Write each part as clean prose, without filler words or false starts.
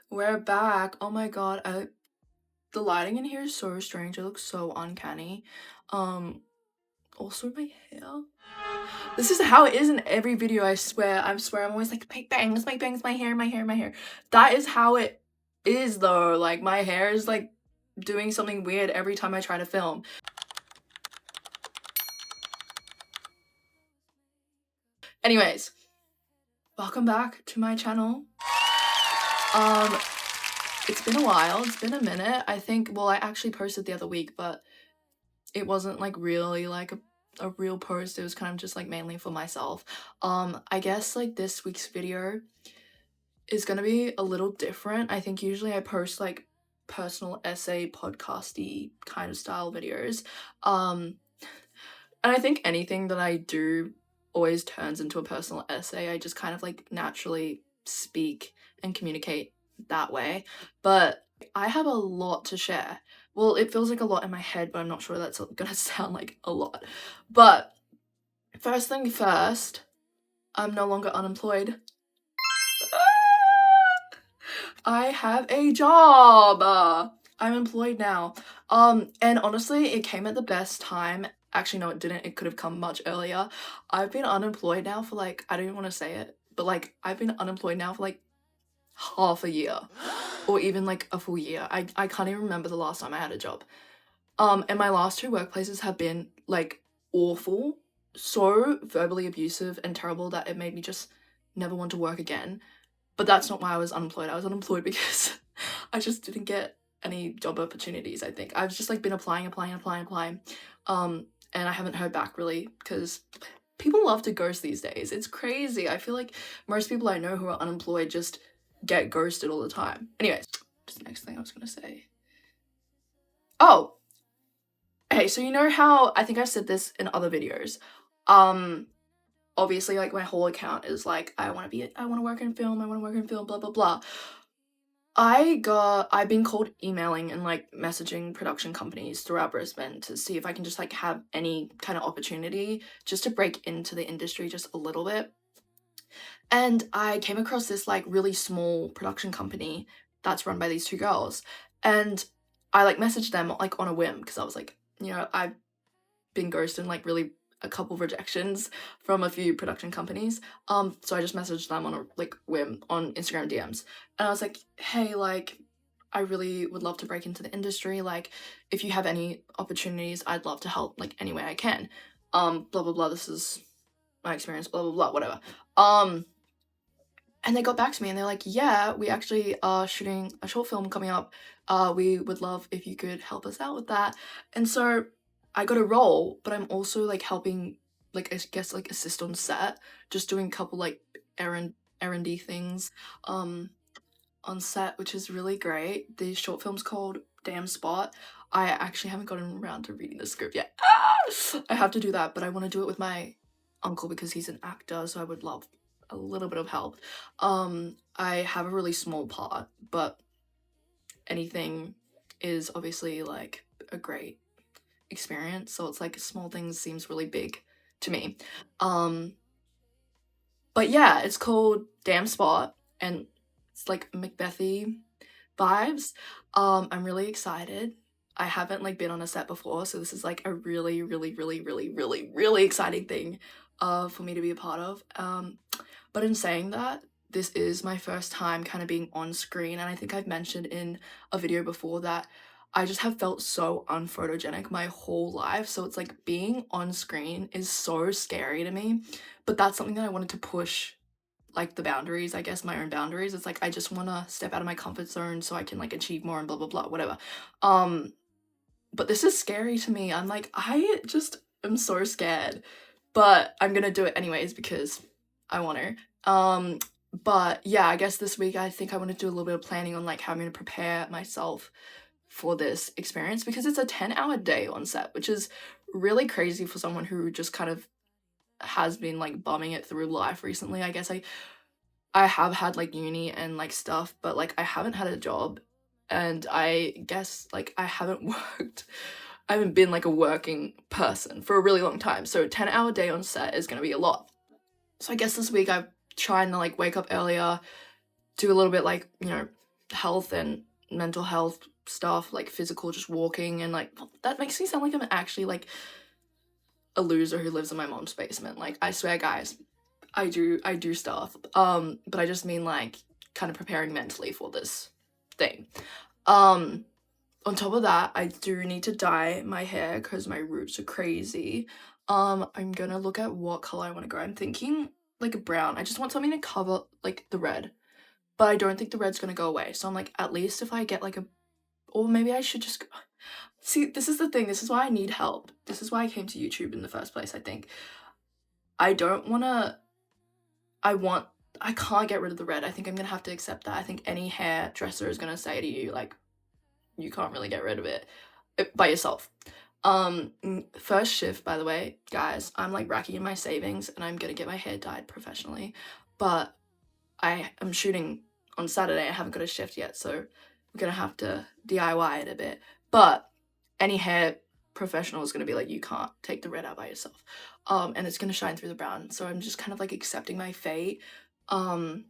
We're back. Oh my god, the lighting in here is so strange. It looks so uncanny. Also my hair. This is how it is in every video, I swear. I swear I'm always like, make bangs, my hair, my hair, my hair. That is how it is though. Like my hair is like doing something weird every time I try to film. Anyways, welcome back to my channel. It's been a while, it's been a minute. I think, well, I actually posted the other week, but it wasn't like really like a real post. It was kind of just like mainly for myself. I guess like this week's video is gonna be a little different. I think usually I post like personal essay podcasty kind of style videos. And I think anything that I do always turns into a personal essay. I just kind of like naturally speak and communicate that way. But I have a lot to share. Well, it feels like a lot in my head, but I'm not sure that's gonna sound like a lot. But first thing first, I'm no longer unemployed. I have a job. I'm employed now. And honestly, it came at the best time. Actually, no, it didn't. It could have come much earlier. I've been unemployed now for like, I don't even want to say it, but like, I've been unemployed now for like half a year or even like a full year. I can't even remember the last time I had a job. And my last two workplaces have been like awful, so verbally abusive and terrible that it made me just never want to work again. But that's not why I was unemployed. I was unemployed because I just didn't get any job opportunities, I think. I've just like been applying. And I haven't heard back really because people love to ghost these days. It's crazy. I feel like most people I know who are unemployed just get ghosted all the time. Anyways, what's the next thing I was gonna say? Oh, hey, so you know how I think I've said this in other videos. Obviously like my whole account is like I want to work in film, blah blah blah. I've been called emailing and like messaging production companies throughout Brisbane to see if I can just like have any kind of opportunity just to break into the industry just a little bit. And I came across this like really small production company that's run by these two girls. And I like messaged them like on a whim because I was like, you know, I've been ghosted like really a couple of rejections from a few production companies. So I just messaged them on a like whim on Instagram DMs. And I was like, hey, like I really would love to break into the industry. Like if you have any opportunities, I'd love to help like any way I can. Blah blah blah. This is my experience, blah blah blah, whatever. And they got back to me and they're like, yeah, we actually are shooting a short film coming up. We would love if you could help us out with that. And so I got a role, but I'm also like helping, like I guess like assist on set, just doing a couple like errandy things on set, which is really great. The short film's called Damn Spot. I actually haven't gotten around to reading the script yet. I have to do that, but I want to do it with my uncle because he's an actor, so I would love a little bit of help. I have a really small part, but anything is obviously like a great experience, so it's like small things seems really big to me. But yeah, it's called Damn Spot and it's like Macbethy vibes. I'm really excited. I haven't like been on a set before, so this is like a really exciting thing for me to be a part of. But in saying that, this is my first time kind of being on screen, and I think I've mentioned in a video before that I just have felt so unphotogenic my whole life, so it's like being on screen is so scary to me, but that's something that I wanted to push like the boundaries, I guess my own boundaries. It's like I just want to step out of my comfort zone so I can like achieve more and blah blah blah, whatever. But this is scary to me. I'm like, I just am so scared, but I'm gonna do it anyways because I want to. But yeah, I guess this week I think I want to do a little bit of planning on like how I'm gonna prepare myself for this experience because it's a 10-hour day on set, which is really crazy for someone who just kind of has been like bumming it through life recently. I guess I have had like uni and like stuff, but like I haven't had a job, and I guess like I haven't been like a working person for a really long time, so 10-hour day on set is gonna be a lot. So I guess this week I'm trying to like wake up earlier, do a little bit like, you know, health and mental health stuff, like physical, just walking, and like that makes me sound like I'm actually like a loser who lives in my mom's basement. Like, I swear, guys, I do stuff. But I just mean like kind of preparing mentally for this thing. On top of that, I do need to dye my hair because my roots are crazy. I'm gonna look at what color I want to go. I'm thinking like a brown. I just want something to cover like the red, but I don't think the red's gonna go away. So I'm like, at least if I get like a, or maybe I should just see, this is the thing. This is why I need help. This is why I came to YouTube in the first place, I think. I don't want to, I can't get rid of the red. I think I'm gonna have to accept that. I think any hairdresser is gonna say to you, like, you can't really get rid of it by yourself. First shift, by the way, guys, I'm like racking in my savings and I'm gonna get my hair dyed professionally, but I am shooting on Saturday. I haven't got a shift yet, so we're gonna have to DIY it a bit. But any hair professional is gonna be like, you can't take the red out by yourself, and it's gonna shine through the brown. So I'm just kind of like accepting my fate. And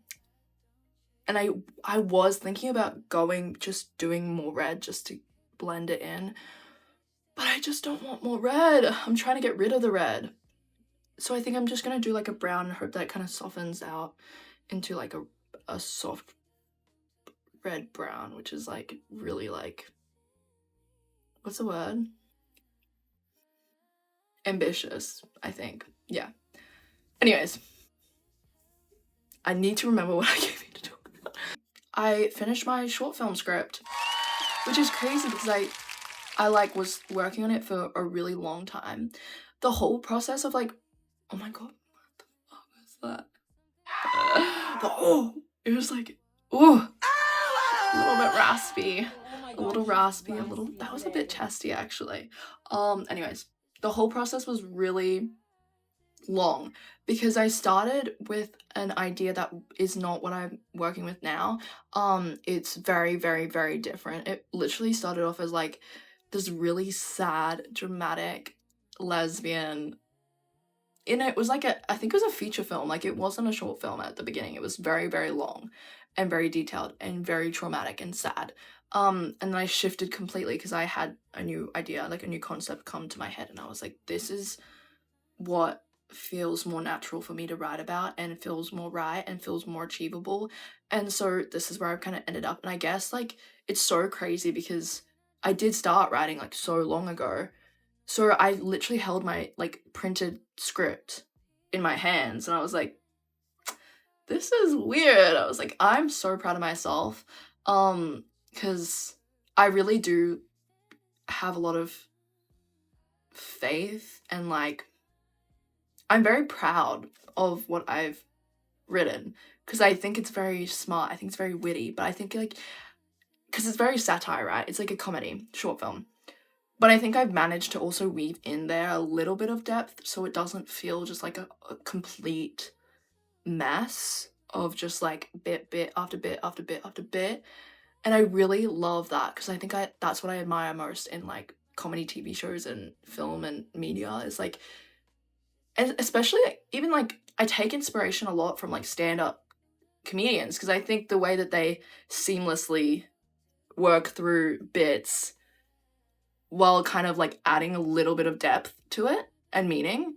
I was thinking about just doing more red just to blend it in, but I just don't want more red. I'm trying to get rid of the red. So I think I'm just gonna do like a brown and hope that kind of softens out into like a soft red brown, which is like really like, what's the word? Ambitious, I think. Yeah. Anyways, I need to remember what I came here to talk about. I finished my short film script, which is crazy because I like was working on it for a really long time. The whole process of like, oh my god, what the fuck was that? Oh, it was like, oh, a little bit raspy, that was a bit chesty actually. Anyways, the whole process was really long because I started with an idea that is not what I'm working with now. It's very, very, very different. It literally started off as like this really sad, dramatic lesbian. And it was like I think it was a feature film. Like, it wasn't a short film at the beginning. It was very, very long and very detailed and very traumatic and sad. And then I shifted completely because I had a new idea, like a new concept come to my head, and I was like, this is what feels more natural for me to write about and feels more right and feels more achievable. And so this is where I've kind of ended up. And I guess like it's so crazy because I did start writing like so long ago. So I literally held my like printed script in my hands and I was like, this is weird. I was like, I'm so proud of myself. Because I really do have a lot of faith and like I'm very proud of what I've written because I think it's very smart. I think it's very witty, but I think like, because it's very satire, right? It's like a comedy short film. But I think I've managed to also weave in there a little bit of depth so it doesn't feel just like a complete mess of just like bit after bit after bit after bit. And I really love that because I think that's what I admire most in like comedy TV shows and film and media is like, and especially even like I take inspiration a lot from like stand-up comedians because I think the way that they seamlessly work through bits while kind of like adding a little bit of depth to it and meaning,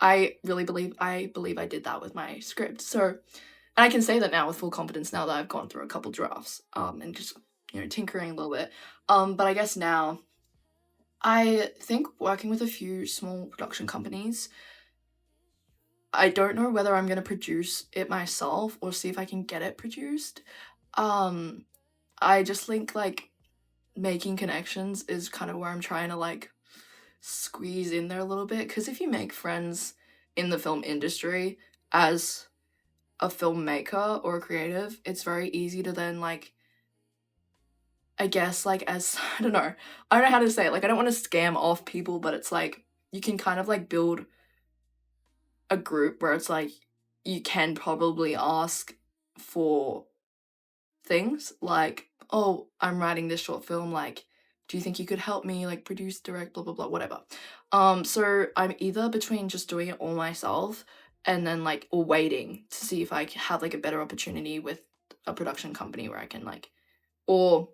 I really believe I did that with my script. So, and I can say that now with full confidence now that I've gone through a couple drafts and just, you know, tinkering a little bit. But I guess now I think working with a few small production companies, I don't know whether I'm going to produce it myself or see if I can get it produced. I just think like making connections is kind of where I'm trying to like squeeze in there a little bit, because if you make friends in the film industry as a filmmaker or a creative, it's very easy to then like, I guess like as I don't know how to say it, like I don't want to scam off people, but it's like you can kind of like build a group where it's like you can probably ask for things like, oh, I'm writing this short film, like, do you think you could help me like produce, direct, blah blah blah, whatever. So I'm either between just doing it all myself and then like, or waiting to see if I have like a better opportunity with a production company where I can like, or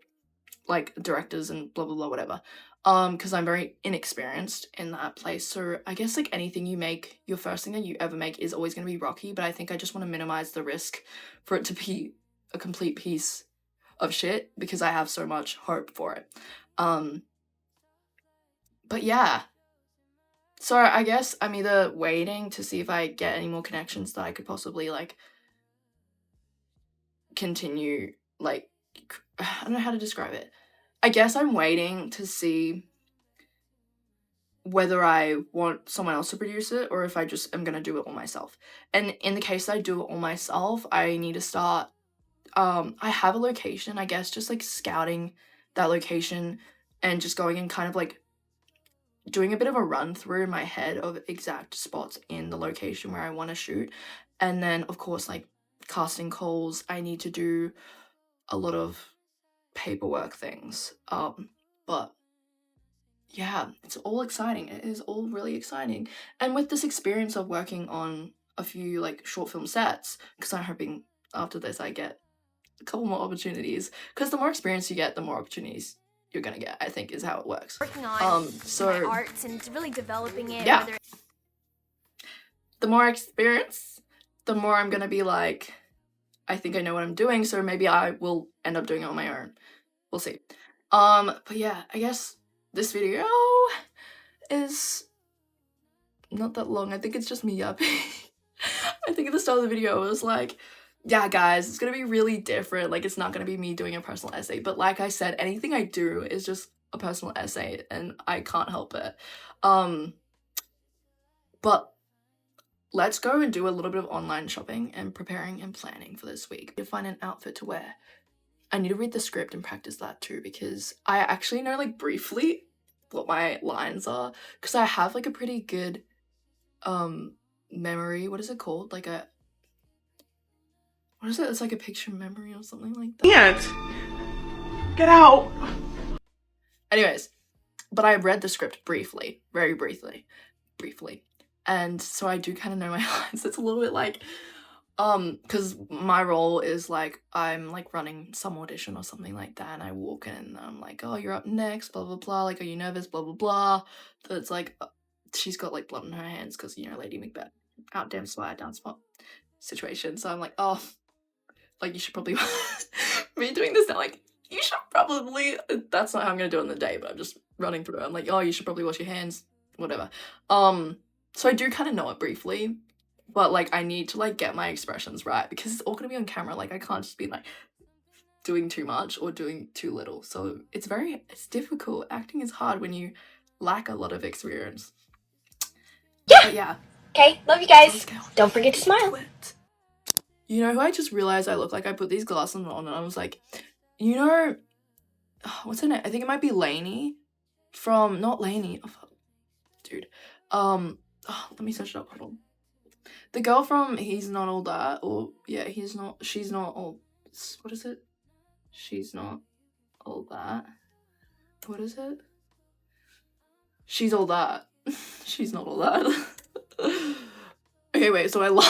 like directors and blah blah blah whatever, because I'm very inexperienced in that place. So I guess like anything you make, your first thing that you ever make is always going to be rocky, but I think I just want to minimize the risk for it to be a complete piece of shit because I have so much hope for it. But yeah, so I guess I'm either waiting to see if I get any more connections that I could possibly like continue, like, I don't know how to describe it. I guess I'm waiting to see whether I want someone else to produce it or if I just am gonna do it all myself. And in the case that I do it all myself, I need to start, I have a location, I guess, just like scouting that location and just going and kind of like doing a bit of a run through in my head of exact spots in the location where I want to shoot. And then of course like casting calls, I need to do a lot of paperwork things. But yeah, it's all exciting. It is all really exciting. And with this experience of working on a few like short film sets, because I'm hoping after this I get a couple more opportunities, because the more experience you get, the more opportunities you're gonna get, I think is how it works. Working on my arts and really developing it. Yeah. The more experience, the more I'm gonna be like, I think I know what I'm doing, so maybe I will end up doing it on my own. We'll see. But yeah, I guess this video is not that long. I think it's just me yapping. I think at the start of the video it was like, yeah guys, it's gonna be really different, like it's not gonna be me doing a personal essay, but like I said, anything I do is just a personal essay and I can't help it. But let's go and do a little bit of online shopping and preparing and planning for this week to find an outfit to wear. I need to read the script and practice that too, because I actually know like briefly what my lines are, because I have like a pretty good memory. What is it called? Like a, what is it? It's like a picture memory or something like that. Can't get out. Anyways, but I read the script briefly, very briefly, and so I do kind of know my lines. It's a little bit like, because my role is like, I'm like running some audition or something like that, and I walk in and I'm like, oh, you're up next, blah blah blah, like, are you nervous, blah blah blah. But it's like, she's got like blood on her hands because, you know, Lady Macbeth, out damn spot, down spot situation. So I'm like, oh, like, you should probably me doing this now, like, you should probably, that's not how I'm gonna do it in the day, but I'm just running through it. I'm like, oh, you should probably wash your hands, whatever. So I do kind of know it briefly, but like I need to like get my expressions right because it's all gonna be on camera. Like I can't just be like doing too much or doing too little. So it's difficult. Acting is hard when you lack a lot of experience. Yeah. But yeah. Okay, love you guys. Don't forget to smile. You know who I just realized I look like? I put these glasses on and I was like, you know, what's her name? I think it might be Lainey from, not Lainey, oh, dude. Let me search it up, hold on. The girl from He's Not All That, or yeah, She's Not All, what is it? She's Not All That. What is it? She's All That. She's Not All That. Okay, wait, so I lied.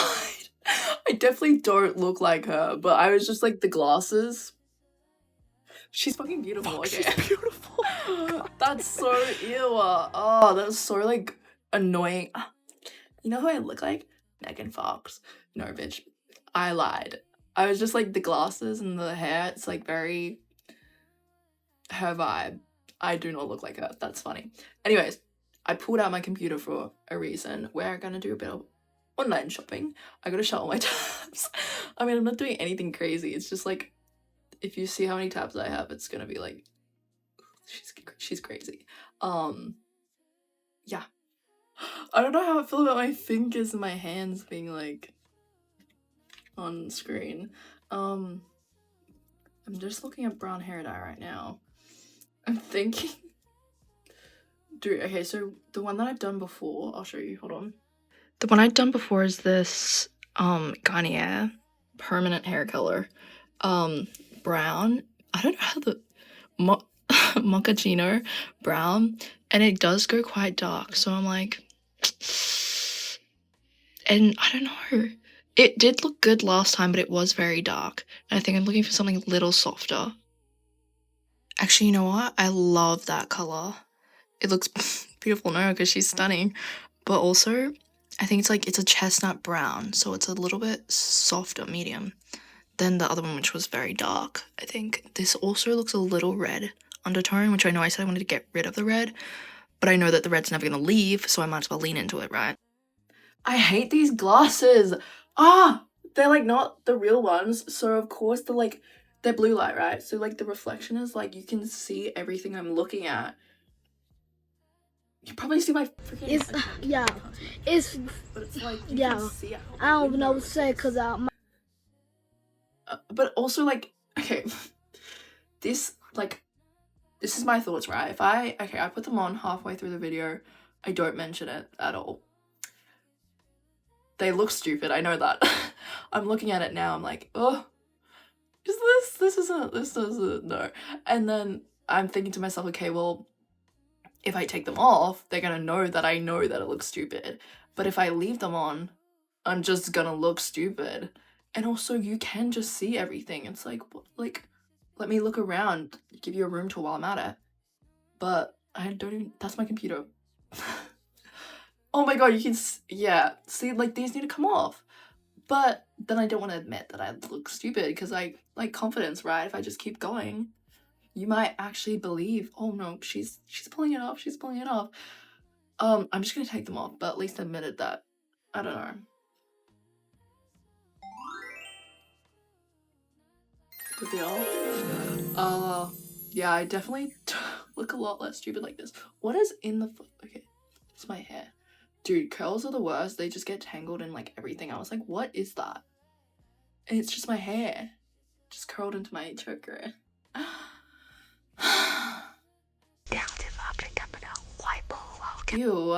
I definitely don't look like her, but I was just like, the glasses. She's fucking beautiful. Fuck, okay. she's beautiful. That's so ew. Oh, that's so like annoying. You know who I look like? Megan Fox. No, bitch. I lied. I was just like, the glasses and the hair, it's like very her vibe. I do not look like her. That's funny. Anyways, I pulled out my computer for a reason. We're gonna do a bit of online shopping. I gotta shut all my tabs. I mean, I'm not doing anything crazy. It's just like, if you see how many tabs I have, it's gonna be like, she's crazy. Yeah. I don't know how I feel about my fingers and my hands being like on screen. I'm just looking at brown hair dye right now. I'm thinking, dude, okay, so the one that I've done before, I'll show you, hold on. The one I've done before is this Garnier permanent hair color, brown. I don't know how the mochaccino brown, and it does go quite dark, so I'm like, and I don't know, It did look good last time, but it was very dark. And I think I'm looking for something a little softer. Actually, you know what? I love that color. It looks beautiful now because she's stunning. But also, I think it's a chestnut brown, so it's a little bit softer, medium, than the other one, which was very dark. I think this also looks a little red undertone, which I know I said I wanted to get rid of the red, but I know that the red's never gonna leave, so I might as well lean into it, right? I hate these glasses. They're like not the real ones, so of course they're blue light, right? So like the reflection is like you can see everything I'm looking at. You probably see my freaking. It's yeah. It's but it's like you yeah. can see out I don't the know what window. to say because But also like okay, this is my thoughts, right? If I put them on halfway through the video, I don't mention it at all. They look stupid, I know that. I'm looking at it now, I'm like, oh, this doesn't, no. And then I'm thinking to myself, okay, well, if I take them off, they're gonna know that I know that it looks stupid. But if I leave them on, I'm just gonna look stupid. And also, you can just see everything. It's like, what, like, let me look around, give you a room tour while I'm at it. But I don't even, that's my computer. Oh my god, you can, yeah, see, like, these need to come off. But then I don't want to admit that I look stupid because I like confidence, right? If I just keep going, you might actually believe, oh no, she's pulling it off, she's pulling it off. I'm just gonna take them off, but at least I admitted that. I don't know. Put they off? Yeah, I definitely look a lot less stupid like this. What is in the okay, it's my hair. Dude, curls are the worst. They just get tangled in like everything. I was like, what is that? And it's just my hair. Just curled into my choker. Ew,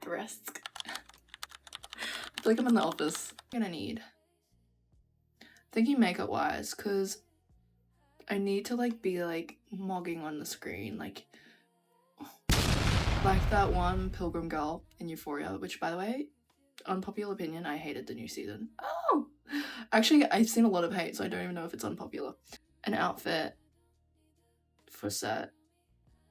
risk. I feel like I'm in the office. I'm gonna need. Thinking makeup wise, cause I need to like be like mogging on the screen, like that one Pilgrim girl in Euphoria, which by the way, unpopular opinion, I hated the new season. Oh! Actually, I've seen a lot of hate, so I don't even know if it's unpopular. An outfit for set,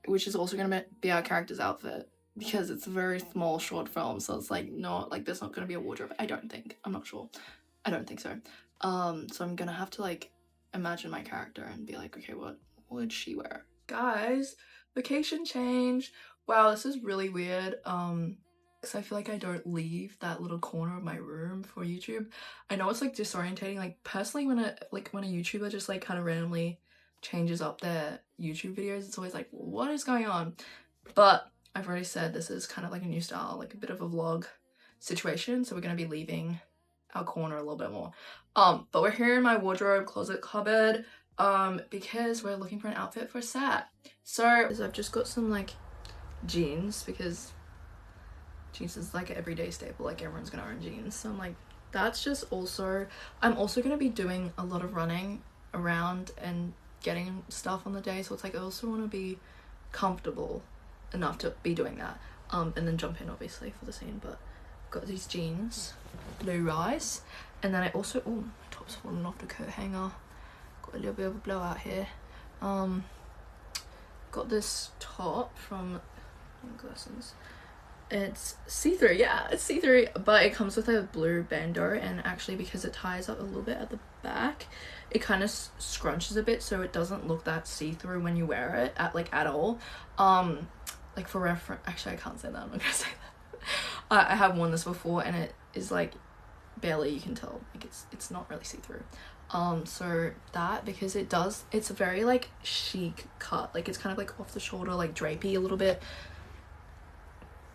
which is also gonna be our character's outfit, because it's a very small, short film, so it's like, not, like, there's not gonna be a wardrobe, I don't think. I'm not sure. I don't think so. So I'm gonna have to, like, imagine my character and be like, okay, what would she wear? Guys, vacation change. Wow, this is really weird. Because I feel like I don't leave that little corner of my room for YouTube. I know it's like disorientating. Like personally, when a YouTuber just like kind of randomly changes up their YouTube videos, it's always like, what is going on? But I've already said this is kind of like a new style, like a bit of a vlog situation. So we're gonna be leaving our corner a little bit more. But we're here in my wardrobe closet cupboard because we're looking for an outfit for set. So I've just got some like jeans, because jeans is like an everyday staple, like everyone's gonna own jeans, so I'm like, that's just also, I'm also gonna be doing a lot of running around and getting stuff on the day, so it's like I also want to be comfortable enough to be doing that, and then jump in obviously for the scene. But I've got these jeans, low rise, and then I also, oh, my top's falling off the coat hanger, got a little bit of a blowout here. Got this top from Glasses. It's see-through, yeah, it's see-through, but it comes with a blue bandeau, and actually because it ties up a little bit at the back, it kind of scrunches a bit, so it doesn't look that see-through when you wear it at all. Like for reference, actually I can't say that, I'm not gonna say that. I have worn this before and it is like barely, you can tell, like it's not really see-through. So that, because it's a very like chic cut, like it's kind of like off the shoulder, like drapey a little bit.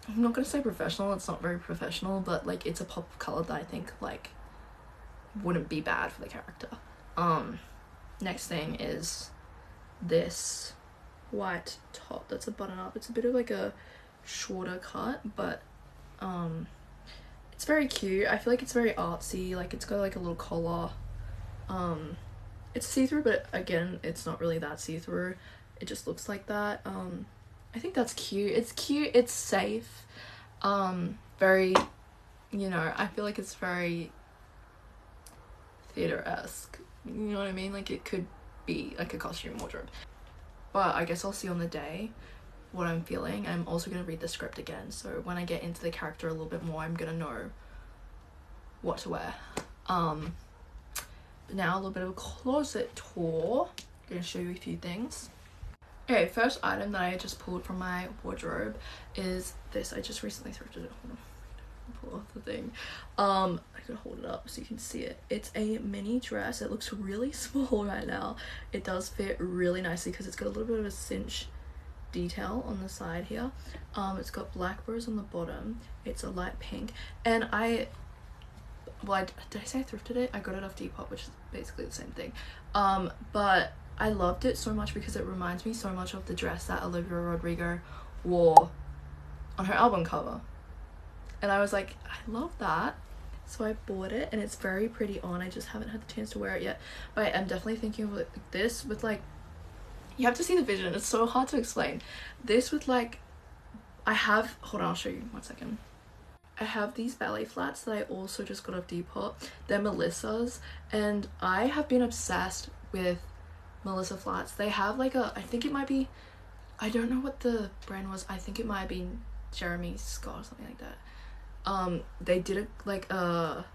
I'm not gonna say professional, it's not very professional, but like it's a pop of color that I think like wouldn't be bad for the character. Next thing is this white top that's a button up. It's a bit of like a shorter cut, but it's very cute. I feel like it's very artsy, like it's got like a little collar. It's see-through, but again, it's not really that see-through, it just looks like that. I think that's cute. It's cute, it's safe, very, you know, I feel like it's very theater-esque. You know what I mean? Like, it could be like a costume wardrobe. But I guess I'll see on the day what I'm feeling. I'm also going to read the script again, so when I get into the character a little bit more, I'm going to know what to wear. Now a little bit of a closet tour. I'm going to show you a few things. Okay, first item that I just pulled from my wardrobe is this. I just recently thrifted it. Hold on. Pull off the thing. I could hold it up so you can see it. It's a mini dress. It looks really small right now. It does fit really nicely because it's got a little bit of a cinch detail on the side here. It's got black bows on the bottom. It's a light pink, and did I say I thrifted it? I got it off Depop, which is basically the same thing. But I loved it so much because it reminds me so much of the dress that Olivia Rodrigo wore on her album cover. And I was like, I love that. So I bought it, and it's very pretty on. I just haven't had the chance to wear it yet. But I'm definitely thinking of like this with like, you have to see the vision. It's so hard to explain. This with like, hold on, I'll show you 1 second. I have these ballet flats that I also just got off Depop. They're Melissa's, and I have been obsessed with Melissa flats. They have like I think it might be, I don't know what the brand was. I think it might have been Jeremy Scott or something like that. They did a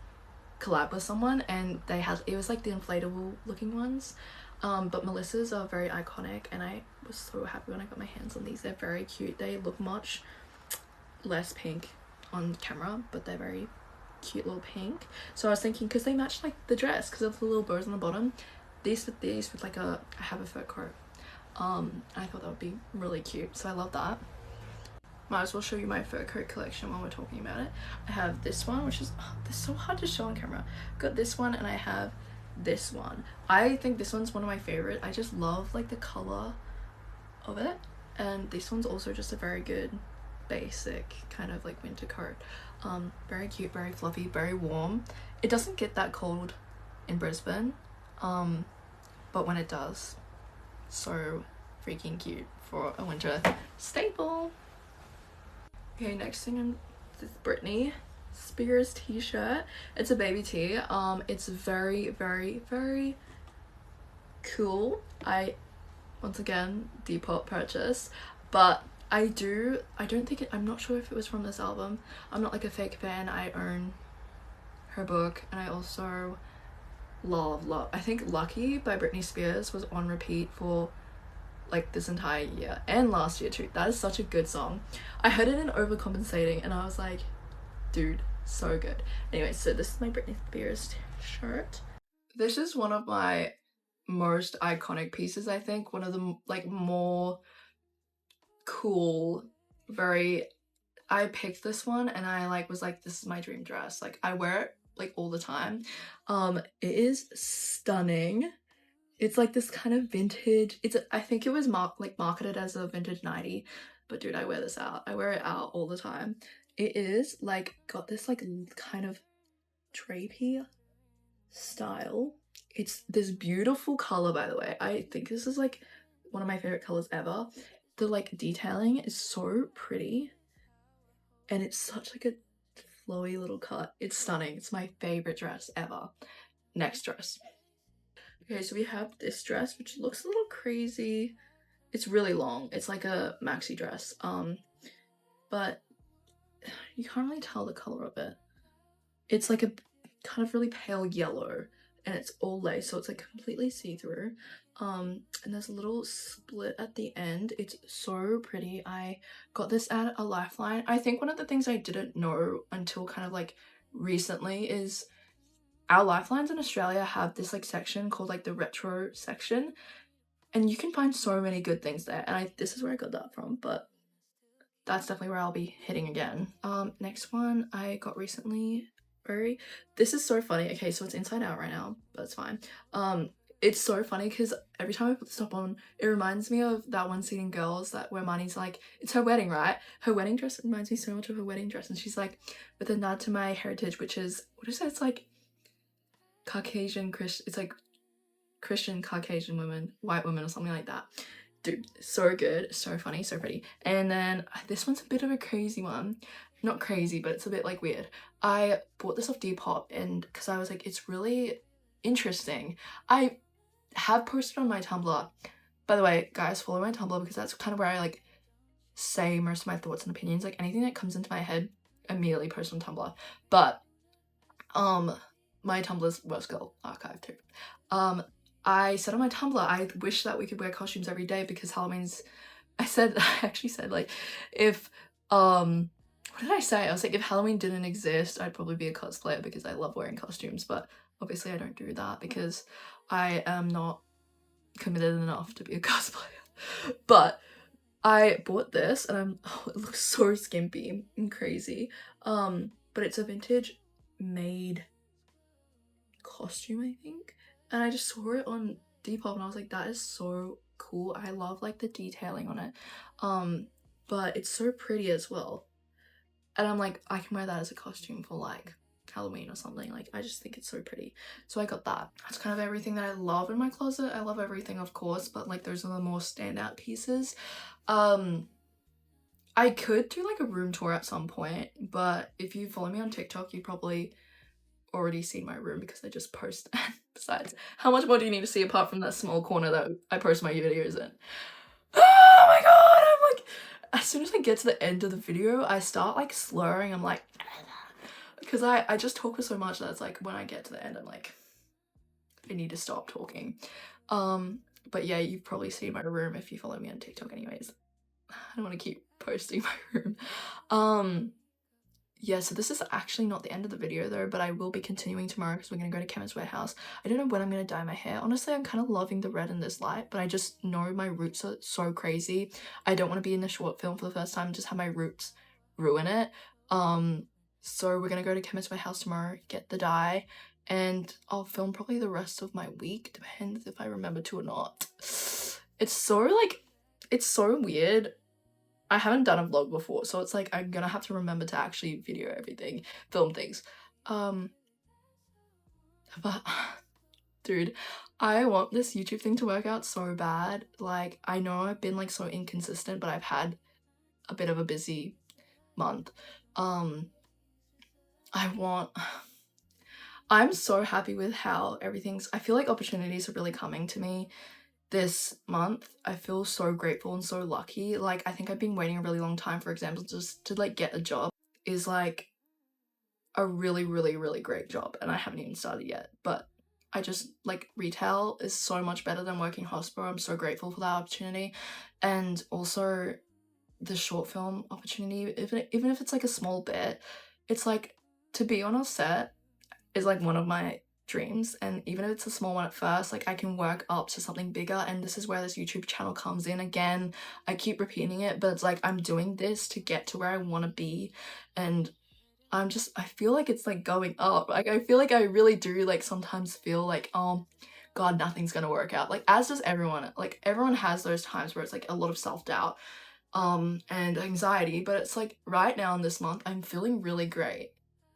collab with someone, and it was like the inflatable looking ones. But Melissa's are very iconic, and I was so happy when I got my hands on these. They're very cute. They look much less pink on camera, but they're very cute little pink. So I was thinking, because they match like the dress because of the little bows on the bottom, these with like I have a fur coat. I thought that would be really cute, so I love that. Might as well show you my fur coat collection while we're talking about it. I have this one, which is this is so hard to show on camera. Got this one, and I have this one. I think this one's one of my favorite. I just love like the color of it, and this one's also just a very good basic kind of like winter coat. Very cute, very fluffy, very warm. It doesn't get that cold in Brisbane, but when it does, so freaking cute for a winter staple. Okay, next thing I'm this Britney Spears t-shirt. It's a baby tee. It's very, very, very cool. Once again, Depop purchase, but I'm not sure if it was from this album. I'm not like a fake fan. I own her book, and I also love I think Lucky by Britney Spears was on repeat for like this entire year and last year too. That is such a good song. I heard it in Overcompensating, and I was like, dude, so good. Anyway, so this is my Britney Spears shirt. This is one of my most iconic pieces, I think. One of the like more cool, I picked this one, and I like was like, this is my dream dress. Like, I wear it like all the time. It is stunning. It's like this kind of vintage, I think it was marketed as a vintage 90, but dude, I wear this out. I wear it out all the time. It is like got this like kind of drapey style. It's this beautiful color, by the way. I think this is like one of my favorite colors ever. The like detailing is so pretty, and it's such like a flowy little cut. It's stunning. It's my favorite dress ever. Next dress. Okay, so we have this dress, which looks a little crazy. It's really long. It's like a maxi dress. But you can't really tell the color of it. It's like a kind of really pale yellow, and it's all lace, so it's like completely see-through. And there's a little split at the end. It's so pretty. I got this at a Lifeline. I think one of the things I didn't know until kind of like recently is our Lifelines in Australia have this like section called like the retro section, and you can find so many good things there, and this is where I got that from, but that's definitely where I'll be hitting again. Next one I got recently, this is so funny. Okay, so it's inside out right now, but it's fine. It's so funny because every time I put this top on, it reminds me of that one scene in Girls where Marnie's like, it's her wedding, right? Her wedding dress reminds me so much of her wedding dress, and she's like, with a nod to my heritage, which is, what is that? It's like Caucasian Christian, it's like Christian Caucasian women, white women or something like that. Dude, so good, so funny, so pretty. And then this one's a bit of a crazy one. Not crazy, but it's a bit like weird. I bought this off Depop, and because I was like, it's really interesting. I have posted on my Tumblr. By the way, guys, follow my Tumblr because that's kind of where I like say most of my thoughts and opinions. Like anything that comes into my head, immediately post on Tumblr. But my Tumblr's Worst Girl Archive too. I said on my Tumblr I wish that we could wear costumes every day because Halloween's, I actually said like if what did I say? I was like, if Halloween didn't exist, I'd probably be a cosplayer because I love wearing costumes, but obviously I don't do that because I am not committed enough to be a cosplayer. But I bought this and it looks so skimpy and crazy. But it's a vintage made costume, I think. And I just saw it on Depop and I was like, that is so cool. I love like the detailing on it. But it's so pretty as well. And I'm like, I can wear that as a costume for like Halloween or something. Like, I just think it's so pretty. So I got that. That's kind of everything that I love in my closet. I love everything, of course, but like those are the more standout pieces. I could do like a room tour at some point, but if you follow me on TikTok, you probably already seen my room because I just post. Besides, how much more do you need to see apart from that small corner that I post my videos in? Oh my god, I'm like, as soon as I get to the end of the video, I start like slurring. I'm like, because I just talk for so much that it's like when I get to the end, I'm like, I need to stop talking. But yeah, you've probably seen my room if you follow me on TikTok anyways. I don't want to keep posting my room. Yeah, so this is actually not the end of the video though, but I will be continuing tomorrow because we're gonna go to Chemist Warehouse. I don't know when I'm gonna dye my hair. Honestly, I'm kind of loving the red in this light, but I just know my roots are so crazy. I don't want to be in the short film for the first time and just have my roots ruin it. So we're gonna go to Chemist Warehouse tomorrow, get the dye, and I'll film probably the rest of my week, depends if I remember to or not. It's so weird. I haven't done a vlog before, so it's like I'm gonna have to remember to actually video everything, film things. But dude, I want this YouTube thing to work out so bad. Like, I know I've been like so inconsistent, but I've had a bit of a busy month. I'm so happy with how I feel like opportunities are really coming to me this month. I feel so grateful and so lucky. Like, I think I've been waiting a really long time, for example, just to like get a job is like a really, really, really great job, and I haven't even started yet, but I just like retail is so much better than working hospital. I'm so grateful for that opportunity. And also the short film opportunity, even if it's like a small bit, it's like to be on a set is like one of my dreams, and even if it's a small one at first, like I can work up to something bigger. And this is where this YouTube channel comes in again. I keep repeating it, but it's like I'm doing this to get to where I want to be, and I feel like it's like going up. Like I feel like I really do like sometimes feel like, oh god, nothing's gonna work out, like as does everyone. Like everyone has those times where it's like a lot of self-doubt and anxiety, but it's like right now in this month I'm feeling really great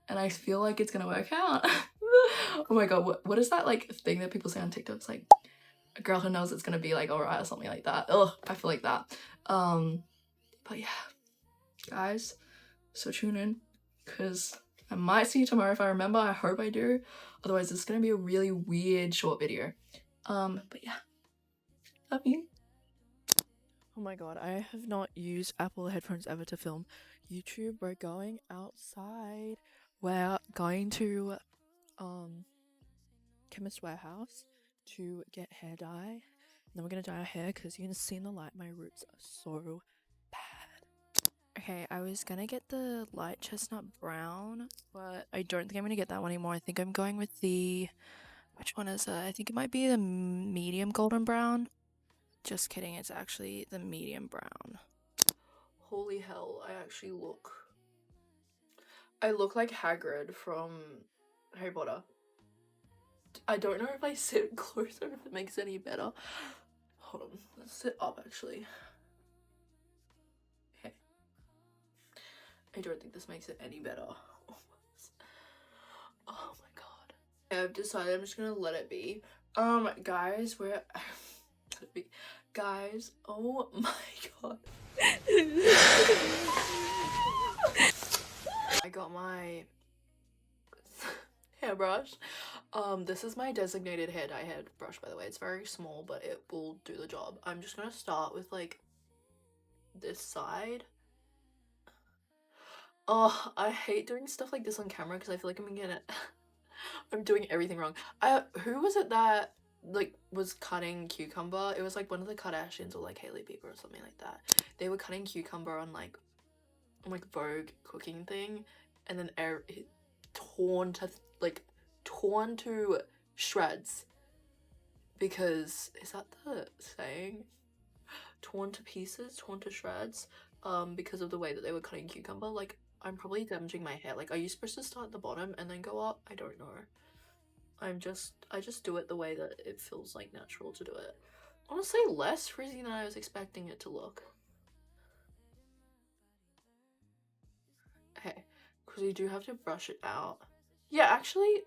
and I feel like it's gonna work out. Oh my god, what is that like thing that people say on TikTok? It's like a girl who knows it's gonna be like alright or something like that. Ugh, I feel like that. But yeah, guys, so tune in because I might see you tomorrow if I remember. I hope I do. Otherwise, it's gonna be a really weird short video. But yeah, love you. Oh my god, I have not used Apple headphones ever to film YouTube. We're going outside. We're going to Chemist Warehouse to get hair dye. And then we're gonna dye our hair because you can see in the light my roots are so bad. Okay, I was gonna get the light chestnut brown, but I don't think I'm gonna get that one anymore. I think I'm going with the, which one is it? I think it might be the medium golden brown. Just kidding, it's actually the medium brown. Holy hell, I look like Hagrid from Harry Potter. I don't know if I sit closer if it makes it any better. Hold on, let's sit up actually. Okay. I don't think this makes it any better. Oh my god. I've decided I'm just gonna let it be. Guys, we're guys, oh my god. I got my hairbrush. This is my designated hair dye head brush, by the way. It's very small, but it will do the job. I'm just gonna start with like this side. Oh, I hate doing stuff like this on camera because I feel like I'm gonna I'm doing everything wrong. Who was it that like was cutting cucumber? It was like one of the Kardashians or like Hailey Bieber or something like that. They were cutting cucumber on like Vogue cooking thing, and then torn to shreds, because is that the saying? Torn to pieces, torn to shreds, because of the way that they were cutting cucumber. Like, I'm probably damaging my hair. Like, are you supposed to start at the bottom and then go up? I don't know. I just do it the way that it feels like natural to do it. Honestly, less frizzy than I was expecting it to look. Okay, because you do have to brush it out. Yeah, actually,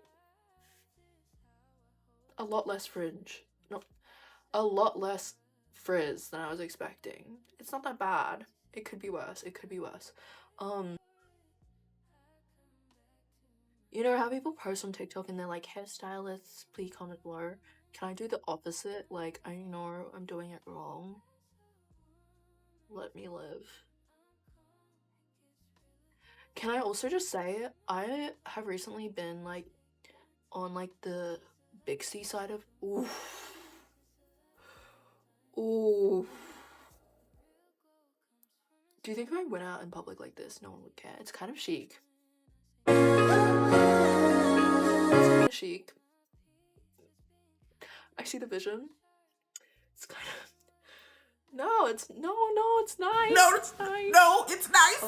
a lot less fringe. No, a lot less frizz than I was expecting. It's not that bad. It could be worse. It could be worse. You know how people post on TikTok and they're like, hairstylists, please comment below. Can I do the opposite? Like, I know I'm doing it wrong. Let me live. Can I also just say, I have recently been like on like the Bixie side of oof. Ooh. Do you think if I went out in public like this, no one would care? It's kind of chic. It's kind of chic. I see the vision. It's kind of no, it's nice. No, it's nice. No, it's nice.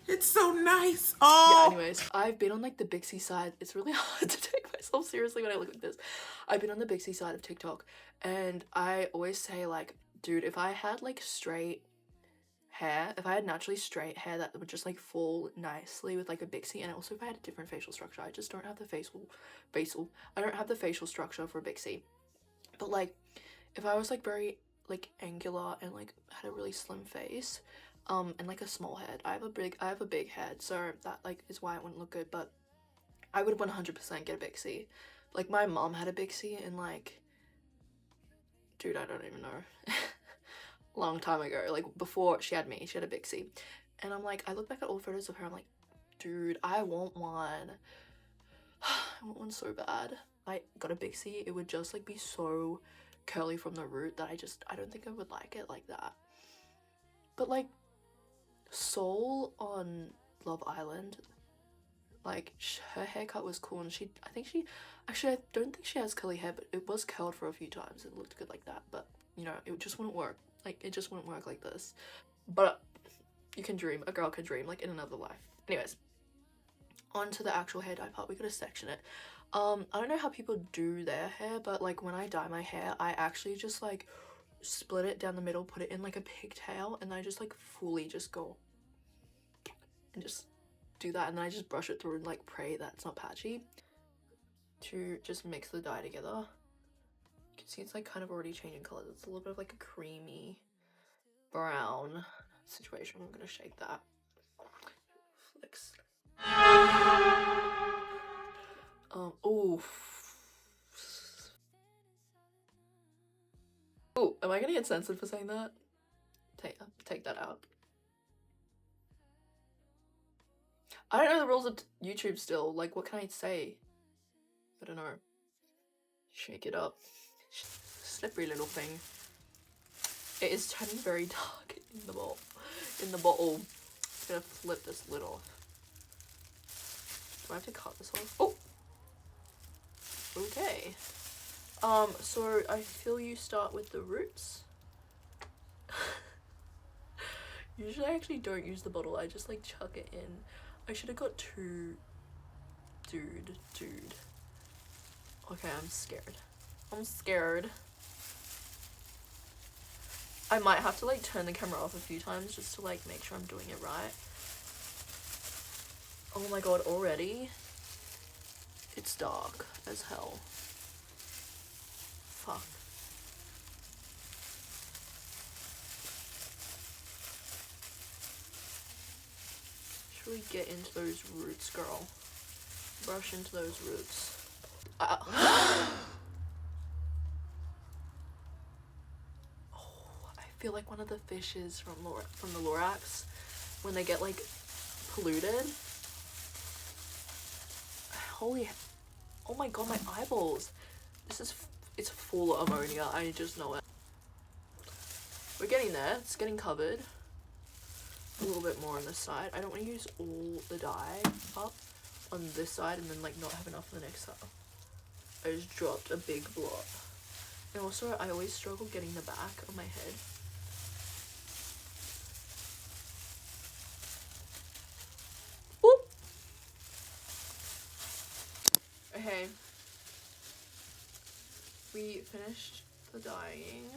It's so nice. Oh. Yeah, anyways, I've been on like the Bixie side. It's really hard to take myself seriously when I look like this. I've been on the Bixie side of TikTok, and I always say like, dude, if I had like straight hair, if I had naturally straight hair that would just like fall nicely with like a Bixie, and also if I had a different facial structure, I just don't have the I don't have the facial structure for a Bixie. But like, if I was like very like angular and like had a really slim face, and like a small head. I have a big head, so that like is why it wouldn't look good, but I would 100% get a Bixie. Like, my mom had a Bixie and like, dude, I don't even know. Long time ago, like before she had me, she had a Bixie. And I'm like, I look back at old photos of her, I'm like, dude, I want one. I want one so bad. I got a Bixie, it would just like be so curly from the root that I don't think I would like it like that. But like Soul on Love Island, like her haircut was cool, and I don't think she has curly hair, but it was curled for a few times. It looked good like that, but you know, it just wouldn't work. Like, it just wouldn't work like this. But you can dream, a girl can dream, like in another life. Anyways, on to the actual hair dye part. We gotta section it. I don't know how people do their hair, but like when I dye my hair, I actually just like split it down the middle, put it in like a pigtail, and I just like fully just go and just do that, and then I just brush it through and like pray that it's not patchy, to just mix the dye together. You can see it's like kind of already changing colors. It's a little bit of like a creamy brown situation. I'm gonna shake that. Flicks. Oh, am I gonna get censored for saying that? Take that out. I don't know the rules of YouTube still. Like, what can I say? I don't know. Shake it up. Slippery little thing. It is turning very dark in the bottle. I'm gonna flip this lid off. Do I have to cut this off? Oh! Okay. So I feel you start with the roots. Usually I actually don't use the bottle, I just like chuck it in. I should have got two. Dude. Okay, I'm scared. I might have to like turn the camera off a few times just to like make sure I'm doing it right. Oh my god, already? It's dark as hell. Fuck. Should we get into those roots, girl? Brush into those roots. I feel like one of the fishes from the Lorax, when they get like polluted. Holy, oh my god, my eyeballs. It's full of ammonia, I just know it. We're getting there, it's getting covered. A little bit more on this side. I don't want to use all the dye up on this side and then like not have enough on the next side. I just dropped a big blob. And also I always struggle getting the back of my head. Whoop. Okay. We finished the dyeing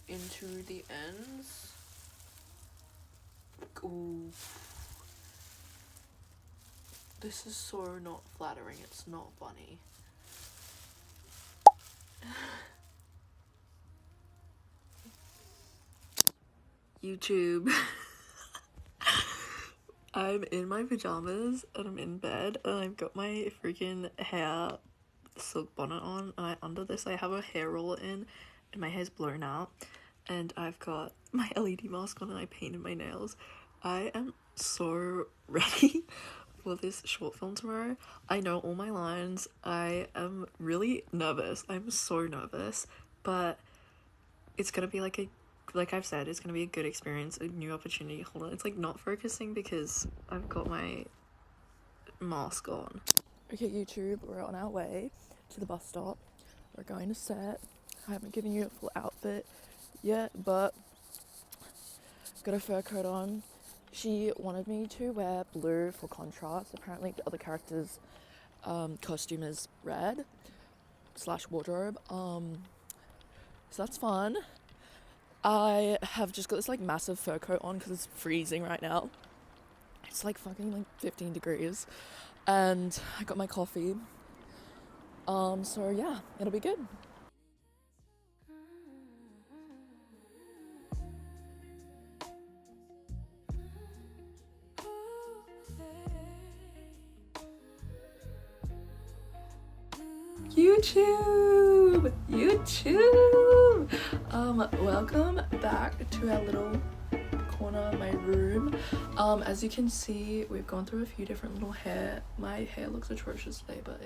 into the ends. Ooh. This is so not flattering, it's not funny. YouTube. I'm in my pajamas and I'm in bed and I've got my freaking hair silk bonnet on, and under this I have a hair roller in and my hair's blown out, and I've got my LED mask on and I painted my nails. I am so ready for this short film tomorrow. I know all my lines. I am really nervous. I'm so nervous, but it's gonna be like I've said, it's gonna be a good experience, a new opportunity. Hold on, it's like not focusing because I've got my mask on. Okay, YouTube, we're on our way to the bus stop. We're going to set. I haven't given you a full outfit yet, but got a fur coat on. She wanted me to wear blue for contrast. Apparently the other character's costume is red / wardrobe. So that's fun. I have just got this like massive fur coat on because it's freezing right now. It's like fucking like 15 degrees. And I got my coffee. So yeah, it'll be good. YouTube! Welcome back to our little corner of my room. As you can see, we've gone through a few different little hair. My hair looks atrocious today, but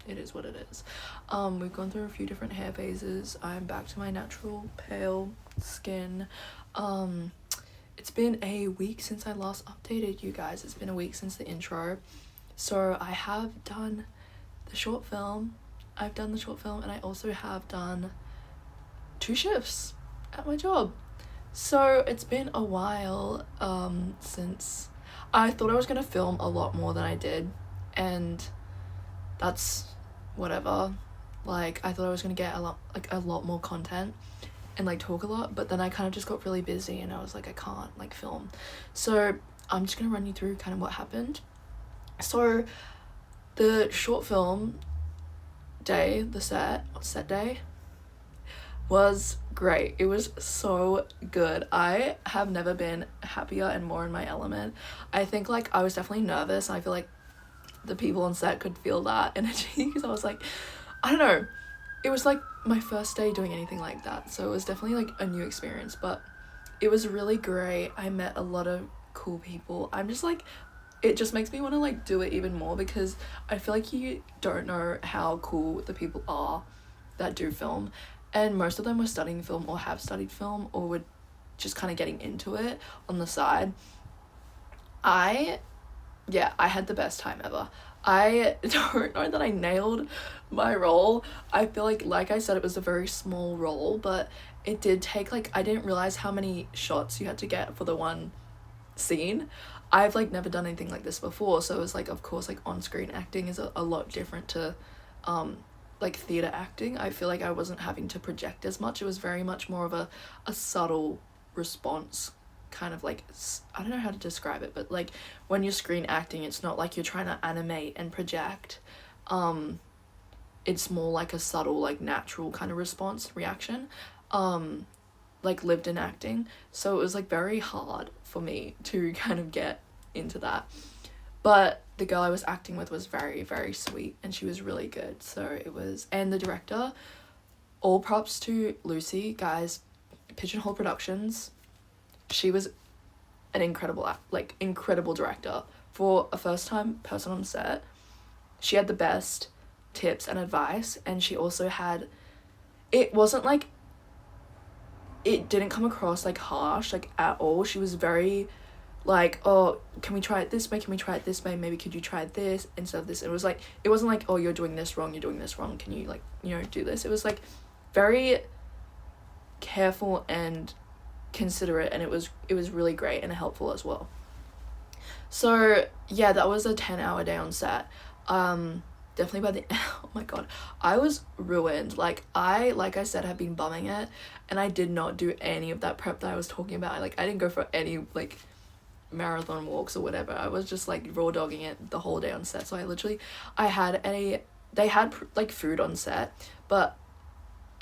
it is what it is. We've gone through a few different hair phases. I'm back to my natural pale skin. It's been a week since I last updated you guys. It's been a week since the intro. So I have done the short film. I've done the short film, and I also have done 2 shifts at my job. So it's been a while since I thought I was gonna film a lot more than I did, and that's whatever. Like, I thought I was gonna get a lot more content and like talk a lot, but then I kind of just got really busy and I was like, I can't like film. So I'm just gonna run you through kind of what happened. So the short film day, the set day was great. It was so good. I have never been happier and more in my element. I think like I was definitely nervous, and I feel like the people on set could feel that energy because I was like, I don't know, it was like my first day doing anything like that, so it was definitely like a new experience, but it was really great. I met a lot of cool people. I'm just like, it just makes me want to like do it even more because I feel like you don't know how cool the people are that do film, and most of them were studying film or have studied film or were just kind of getting into it on the side. I had the best time ever. I don't know that I nailed my role. I feel like I said, it was a very small role, but it did take like, I didn't realize how many shots you had to get for the one scene. I've like never done anything like this before, so it was like, of course, like on-screen acting is a lot different to like theater acting. I feel like I wasn't having to project as much. It was very much more of a subtle response, kind of like, I don't know how to describe it, but like when you're screen acting, it's not like you're trying to animate and project. It's more like a subtle, like natural kind of response reaction, like lived in acting. So it was like very hard for me to kind of get into that. but the girl I was acting with was very, very sweet, and she was really good. So it was, and the director, all props to Lucy, guys. Pigeonhole Productions, she was an incredible director. For a first time person on set, she had the best tips and advice, and she also had, it wasn't like, it didn't come across like harsh like at all. She was very like, oh, can we try it this way, can we try it this way, maybe could you try this instead of this. It was like, it wasn't like, oh, you're doing this wrong, can you like, you know, do this. It was like very careful and considerate, and it was really great and helpful as well. So yeah, that was a 10-hour day on set. Definitely by the oh my god, I was ruined. Like I said, have been bumming it, and I did not do any of that prep that I was talking about. Like I didn't go for any like marathon walks or whatever. I was just like raw dogging it the whole day on set. So they had like food on set, but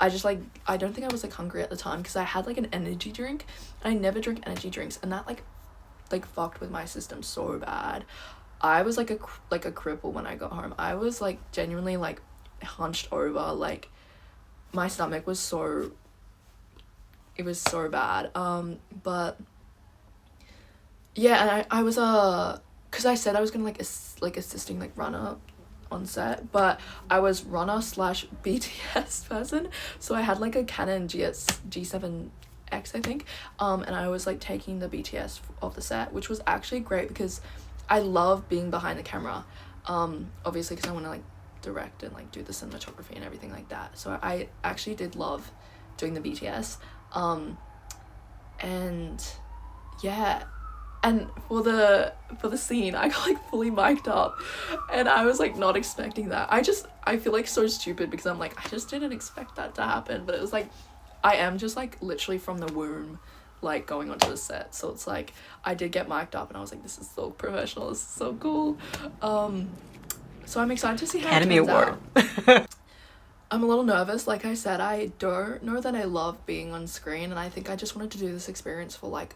I just like, I don't think I was like hungry at the time because I had like an energy drink, and I never drink energy drinks, and that like fucked with my system so bad. I was like a cripple when I got home. I was like genuinely like hunched over, like my stomach was so, it was so bad. But yeah, and I was because I said I was gonna like assisting like runner on set, but I was runner slash BTS person, so I had like a Canon G7X, I think, and I was like taking the BTS of the set, which was actually great because I love being behind the camera, obviously because I want to like direct and like do the cinematography and everything like that. So I actually did love doing the BTS, and yeah, and for the scene I got like fully mic'd up, and I was like not expecting that. I feel like so stupid because I'm like, I just didn't expect that to happen, but it was like, I am just like literally from the womb like going onto the set, so it's like I did get mic'd up and I was like, this is so professional, this is so cool. So I'm excited to see how Academy it turns Award out. I'm a little nervous. Like I said, I don't know that I love being on screen, and I think I just wanted to do this experience for like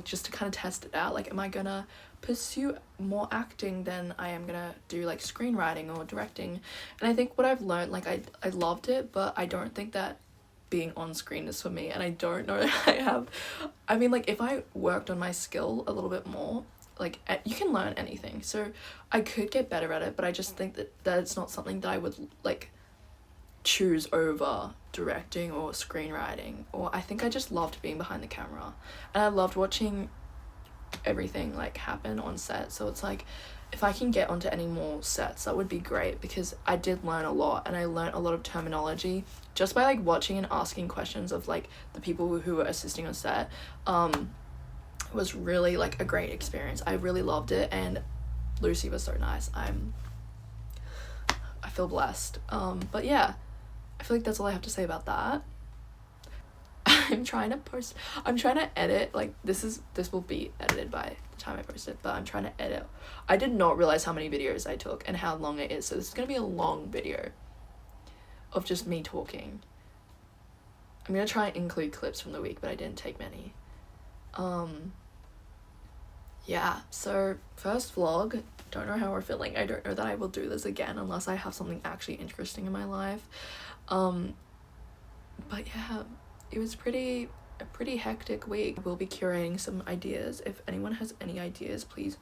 just to kind of test it out. Like, am I gonna pursue more acting than I am gonna do like screenwriting or directing? And I think what I've learned, like I loved it, but I don't think that being on screen is for me, and I don't know that I mean, like if I worked on my skill a little bit more, like you can learn anything, so I could get better at it, but I just think that it's not something that I would like choose over directing or screenwriting. Or I think I just loved being behind the camera, and I loved watching everything like happen on set. So it's like, if I can get onto any more sets, that would be great, because I did learn a lot, and I learned a lot of terminology just by like watching and asking questions of like the people who were assisting on set. It was really like a great experience. I really loved it, and Lucy was so nice. I feel blessed. But yeah, I feel like that's all I have to say about that. I'm trying to edit, like this will be edited by the time I post it, but I'm trying to edit. I did not realize how many videos I took and how long it is, so this is gonna be a long video of just me talking. I'm gonna try and include clips from the week, but I didn't take many. Yeah, so first vlog, don't know how we're feeling. I don't know that I will do this again unless I have something actually interesting in my life. But yeah, it was a pretty hectic week. We'll be curating some ideas. If anyone has any ideas, please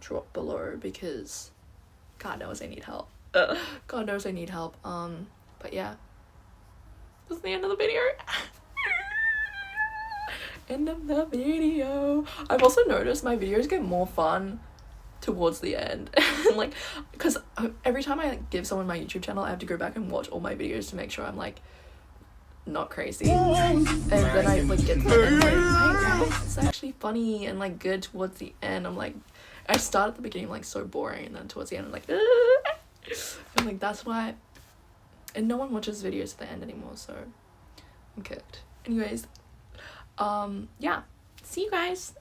drop below, because God knows I need help. God knows I need help. But yeah, this is the end of the video. End of the video. I've also noticed my videos get more fun towards the end. Like, because every time I like, give someone my YouTube channel, I have to go back and watch all my videos to make sure I'm like not crazy, and then I like get to the end, like, why is this actually funny and like good towards the end. I'm like, I start at the beginning like so boring, and then towards the end I'm like and like that's why, and no one watches videos at the end anymore, so I'm cooked. Anyways, yeah, see you guys